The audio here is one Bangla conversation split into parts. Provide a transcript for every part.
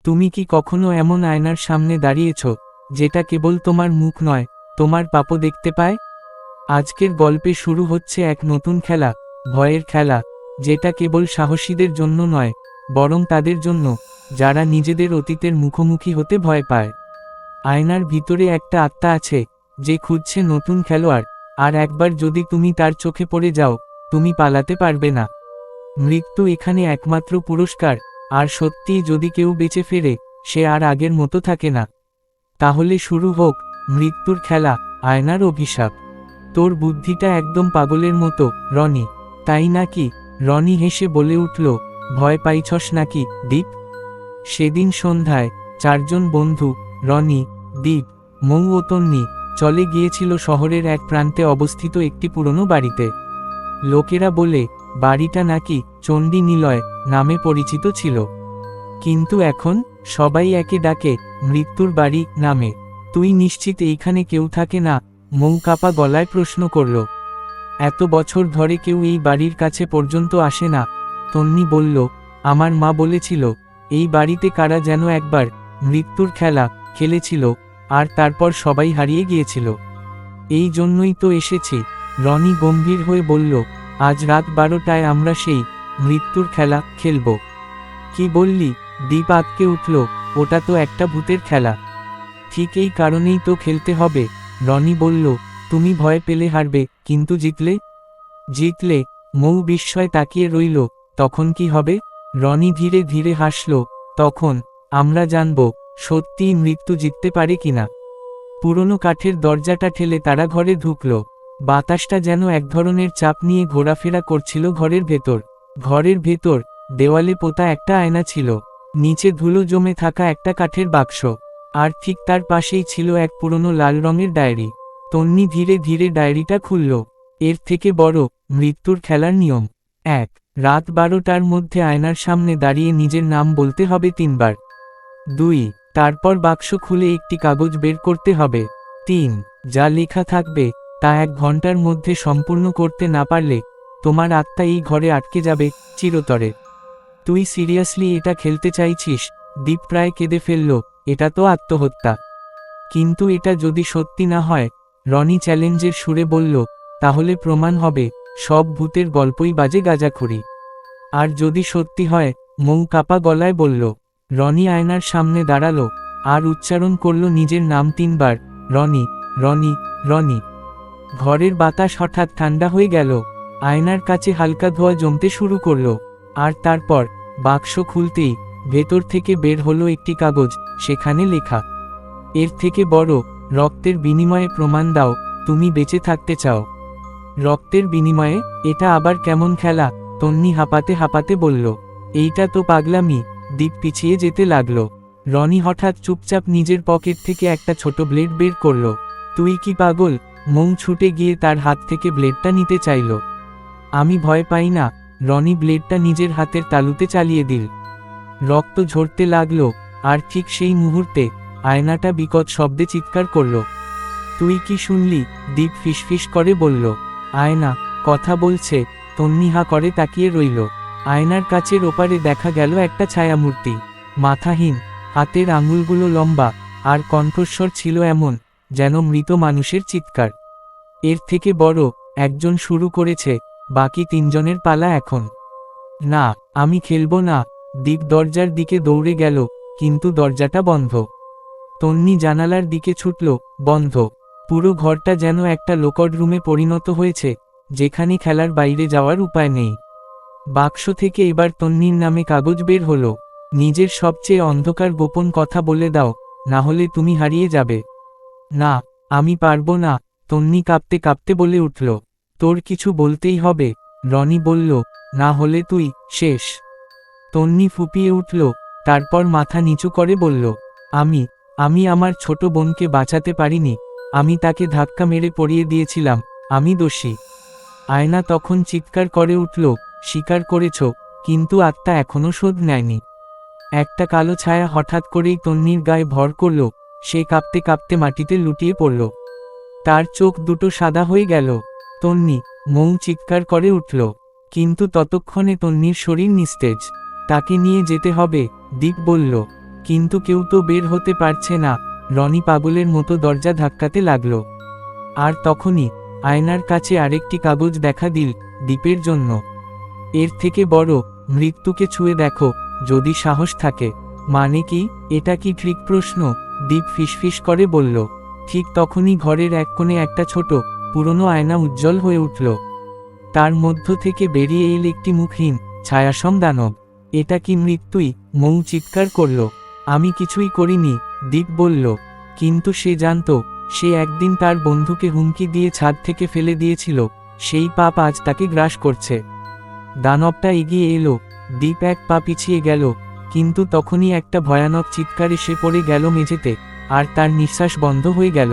তুমি কি কখনো এমন আয়নার সামনে দাঁড়িয়েছ যেটা কেবল তোমার মুখ নয়, তোমার পাপও দেখতে পায়? আজকের গল্পে শুরু হচ্ছে এক নতুন খেলা, ভয়ের খেলা, যেটা কেবল সাহসীদের জন্য নয়, বরং তাদের জন্য যারা নিজেদের অতীতের মুখোমুখি হতে ভয় পায়। আয়নার ভিতরে একটা আত্মা আছে, যে খুঁজছে নতুন খেলোয়াড়, আর একবার যদি তুমি তার চোখে পড়ে যাও, তুমি পালাতে পারবে না। মৃত্যু এখানে একমাত্র পুরস্কার, আর সত্যিই যদি কেউ বেঁচে ফেরে, সে আর আগের মতো থাকে না। তাহলে শুরু হোক মৃত্যুর খেলা, আয়নার অভিশাপ। তোর বুদ্ধিটা একদম পাগলের মতো, রনি, তাই নাকি? রনি হেসে বলে উঠল, ভয় পাইছস নাকি, দীপ? সেদিন সন্ধ্যায় চারজন বন্ধু, রনি, দীপ, মৌ ও তন্নি, চলে গিয়েছিল শহরের এক প্রান্তে অবস্থিত একটি পুরনো বাড়িতে। লোকেরা বলে বাড়িটা নাকি চণ্ডী নিলয় নামে পরিচিত ছিল, কিন্তু এখন সবাই একে ডাকে মৃত্যুর বাড়ি নামে। তুই নিশ্চিত এইখানে কেউ থাকে না? মৌ কাপা গলায় প্রশ্ন করল। এত বছর ধরে কেউ এই বাড়ির কাছে পর্যন্ত আসে না, তন্নি বলল। আমার মা বলেছিল এই বাড়িতে কারা যেন একবার মৃত্যুর খেলা খেলেছিল, আর তারপর সবাই হারিয়ে গিয়েছিল। এই জন্যই তো এসেছি, রনি গম্ভীর হয়ে বলল। আজ রাত 12টায় আমরা সেই মৃত্যুর খেলা খেলব। কি বললি? দীপ আঁতকে উঠল। ওটা তো একটা ভূতের খেলা। ঠিক এই কারণেই তো খেলতে হবে, রনি বলল। তুমি ভয় পেলে হারবে, কিন্তু জিতলে? জিতলে? মৌ বিস্ময় তাকিয়ে রইল। তখন কি হবে? রনি ধীরে ধীরে হাসল। তখন আমরা জানব সত্যিই মৃত্যু জিততে পারে কিনা। পুরনো কাঠের দরজাটা ঠেলে তারা ঘরে ঢুকল। বাতাসটা যেন এক ধরনের চাপ নিয়ে ঘোরাফেরা করছিল ঘরের ভেতর। ঘরের ভেতর দেওয়ালে পোতা একটা আয়না ছিল, নিচে ধুলো জমে থাকা একটা কাঠের বাক্স, আর ঠিক তার পাশেই ছিল এক পুরনো লাল রঙের ডায়েরি। তন্নি ধীরে ধীরে ডায়েরিটা খুলল। এর থেকে বড় মৃত্যুর খেলার নিয়ম: 1. রাত 12টার মধ্যে আয়নার সামনে দাঁড়িয়ে নিজের নাম বলতে হবে 3 বার। 2. তারপর বাক্স খুলে একটি কাগজ বের করতে হবে। 3. যা লেখা থাকবে তা 1 ঘন্টার মধ্যে সম্পূর্ণ করতে না পারলে তোমার আত্মা এই ঘরে আটকে যাবে চিরতরে। তুই সিরিয়াসলি এটা খেলতে চাইছিস? দীপ প্রায় কেঁদে ফেলল। এটা তো আত্মহত্যা। কিন্তু এটা যদি সত্যি না হয়, রনি চ্যালেঞ্জের সুরে বলল, তাহলে প্রমাণ হবে সব ভূতের গল্পই বাজে গাঁজাখুরি। আর যদি সত্যি হয়, মৌ কাপা গলায় বলল। রনি আয়নার সামনে দাঁড়ালো আর উচ্চারণ করল নিজের নাম 3 বার। রনি, রনি, রনি। ঘরের বাতাস হঠাৎ ঠান্ডা হয়ে গেল। আয়নার কাছে হালকা ধোঁয়া জমতে শুরু করল। আর তারপর বাক্স খুলতেই ভেতর থেকে বের হলো একটি কাগজ, সেখানে লেখা, এর থেকে বড় রক্তের বিনিময়ে প্রমাণ দাও তুমি বেঁচে থাকতে চাও। রক্তের বিনিময়ে? এটা আবার কেমন খেলা? তন্নি হাঁপাতে হাঁপাতে বলল। এইটা তো পাগলামি। দীপ পিছিয়ে যেতে লাগল। রনি হঠাৎ চুপচাপ নিজের পকেট থেকে একটা ছোট ব্লেড বের করল। তুই কি পাগল? মৌ ছুটে গিয়ে তার হাত থেকে ব্লেডটা নিতে চাইল। আমি ভয় পাই না। রনি ব্লেডটা নিজের হাতের তালুতে চালিয়ে দিল। রক্ত ঝরতে লাগলো, আর ঠিক সেই মুহূর্তে আয়নাটা বিকট শব্দে চিৎকার করল। তুই কি শুনলি? দীপ ফিসফিস করে বলল। আয়না কথা বলছে। তন্নি হা করে তাকিয়ে রইল। আয়নার কাচের ওপারে দেখা গেল একটা ছায়ামূর্তি, মাথাহীন, হাতের আঙুলগুলো লম্বা, আর কণ্ঠস্বর ছিল এমন যেন মৃত মানুষের চিৎকার। এর থেকে বড় একজন শুরু করেছে, বাকি 3 জনের পালা এখন। না, আমি খেলব না। দীপ দরজার দিকে দৌড়ে গেল, কিন্তু দরজাটা বন্ধ। তন্নি জানালার দিকে ছুটল, বন্ধ। পুরো ঘরটা যেন একটা লোকড রুমে পরিণত হয়েছে, যেখানে খেলার বাইরে যাওয়ার উপায় নেই। বাক্স থেকে এবার তন্নির নামে কাগজ বের হলো। নিজের সবচেয়ে অন্ধকার গোপন কথা বলে দাও, না হলে তুমি হারিয়ে যাবে। না, আমি পারবো না, তন্নি কাঁপতে কাঁপতে বলে উঠল। তোর কিছু বলতেই হবে, রনি বলল, না হলে তুই শেষ। তন্নি ফুপিয়ে উঠল, তারপর মাথা নিচু করে বলল, আমি আমার ছোট বোনকে বাঁচাতে পারিনি। আমি তাকে ধাক্কা মেরে পড়িয়ে দিয়েছিলাম, আমি দোষী। আয়না তখন চিৎকার করে উঠল, স্বীকার করেছ, কিন্তু আত্মা এখনো শোধ নেয়নি। একটা কালো ছায়া হঠাৎ করেই তন্নির গায়ে ভর করল। সে কাঁপতে কাঁপতে মাটিতে লুটিয়ে পড়ল। তার চোখ দুটো সাদা হয়ে গেল। তন্নি, মৌ চিৎকার করে উঠল। কিন্তু ততক্ষণে তন্নির শরীর নিস্তেজ। তাকে নিয়ে যেতে হবে, দীপ বলল। কিন্তু কেউ তো বের হতে পারছে না। রনি পাগলের মতো দরজা ধাক্কাতে লাগলো। আর তখনই আয়নার কাছে আরেকটি কাগজ দেখা দিল, দ্বীপের জন্য। এর থেকে বড়, মৃত্যুকে ছুঁয়ে দেখো, যদি সাহস থাকে। মানে কি? এটা কি ট্রিক প্রশ্ন? দ্বীপ ফিসফিস করে বলল। ঠিক তখনই ঘরের এক কোণে একটা ছোট, পুরনো আয়না উজ্জ্বল হয়ে উঠল। তার মধ্য থেকে বেরিয়ে এল একটি মুখহীন, ছায়াসম দানব। এটা কি মৃত্যুই? মৌ চিৎকার করল। আমি কিছুই করিনি, দ্বীপ বলল। কিন্তু সে জানত, সে একদিন তার বন্ধুকে হুমকি দিয়ে ছাদ থেকে ফেলে দিয়েছিল। সেই পাপ আজ তাকে গ্রাস করছে। দানবটা এগিয়ে এলো। দ্বীপ এক পা পিছিয়ে গেল, কিন্তু তখনই একটা ভয়ানক চিৎকার এসে পড়ে গেল মেঝেতে, আর তার নিঃশ্বাস বন্ধ হয়ে গেল।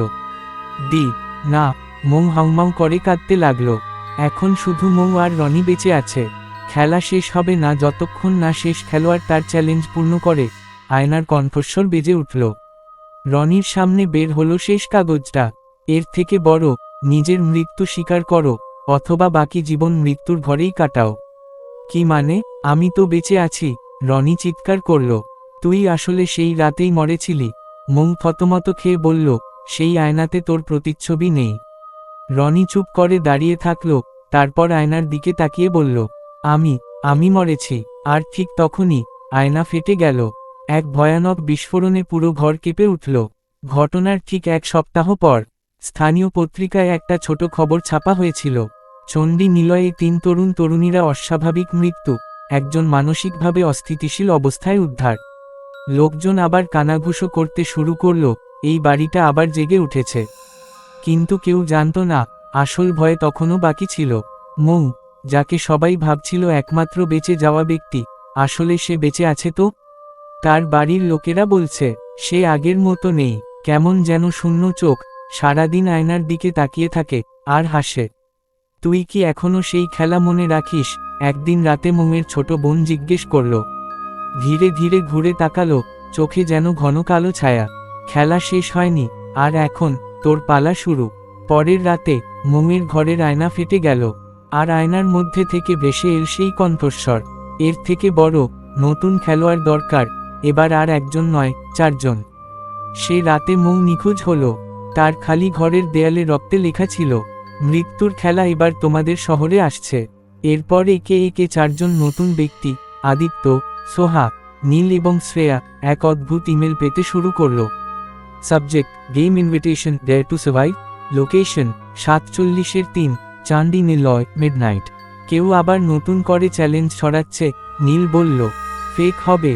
দ্বীপ, না! মৌ হাউমাউ করে কাঁদতে লাগলো। এখন শুধু মৌ আর রনি বেঁচে আছে। খেলা শেষ হবে না যতক্ষণ না শেষ খেলোয়াড় তার চ্যালেঞ্জ পূর্ণ করে। আয়নার কণ্ঠস্বর বেজে উঠল। রনির সামনে বের হলো শেষ কাগজটা। এর থেকে বড়, নিজের মৃত্যু স্বীকার করো, অথবা বাকি জীবন মৃত্যুর ঘরেই কাটাও। কি মানে? আমি তো বেঁচে আছি, রনি চিৎকার করল। তুই আসলে সেই রাতেই মরেছিলি। মৌ থতমত খেয়ে বলল, সেই আয়নাতে তোর প্রতিচ্ছবি নেই। রনি চুপ করে দাঁড়িয়ে থাকল, তারপর আয়নার দিকে তাকিয়ে বলল, আমি মরেছি। আর ঠিক তখনই আয়না ফেটে গেল। এক ভয়ানক বিস্ফোরণে পুরো ঘর কেঁপে উঠল। ঘটনার ঠিক এক সপ্তাহ পর স্থানীয় পত্রিকায় একটা ছোট খবর ছাপা হয়েছিল। চণ্ডী নিলয়ে 3 তরুণ তরুণীরা অস্বাভাবিক মৃত্যু, একজন মানসিকভাবে অস্থিতিশীল অবস্থায় উদ্ধার। লোকজন আবার কানাঘুষো করতে শুরু করল, এই বাড়িটা আবার জেগে উঠেছে। কিন্তু কেউ জানত না, আসল ভয় তখনও বাকি ছিল। মৌ, যাকে সবাই ভাবছিল একমাত্র বেঁচে যাওয়া ব্যক্তি, আসলে সে বেঁচে আছে তো। তার বাড়ির লোকেরা বলছে, সে আগের মতো নেই, কেমন যেন শূন্য চোখ, সারাদিন আয়নার দিকে তাকিয়ে থাকে, আর হাসে। তুই কি এখনো সেই খেলা মনে রাখিস? একদিন রাতে মৌয়ের ছোট বোন জিজ্ঞেস করল। ধীরে ধীরে ঘুরে তাকালো, চোখে যেন ঘন কালো ছায়া। খেলা শেষ হয়নি, আর এখন তোর পালা শুরু। পরের রাতে মৌয়ের ঘরের আয়না ফেটে গেল, আর আয়নার মধ্যে থেকে ভেসে এল সেই কণ্ঠস্বর, এর থেকে বড়, নতুন খেলোয়াড় দরকার, এবার আর একজন নয়, 4 জন। সে রাতে মৌ নিখোঁজ হলো। তার খালি ঘরের দেয়ালে রক্তে লেখা ছিল, মৃত্যুর খেলা এবার তোমাদের শহরে আসছে। এরপর একে একে 4 জন নতুন ব্যক্তি, আদিত্য, সোহা, নীল এবং শ্রেয়া, এক অদ্ভুত ইমেল পেতে শুরু করল। Subject, game invitation, dare to survive. Location, 47-3, Chandi Niloy, midnight. কেউ আবার নতুন করে চ্যালেঞ্জ ছড়াচ্ছে। নীল বলল, ফেক হবে,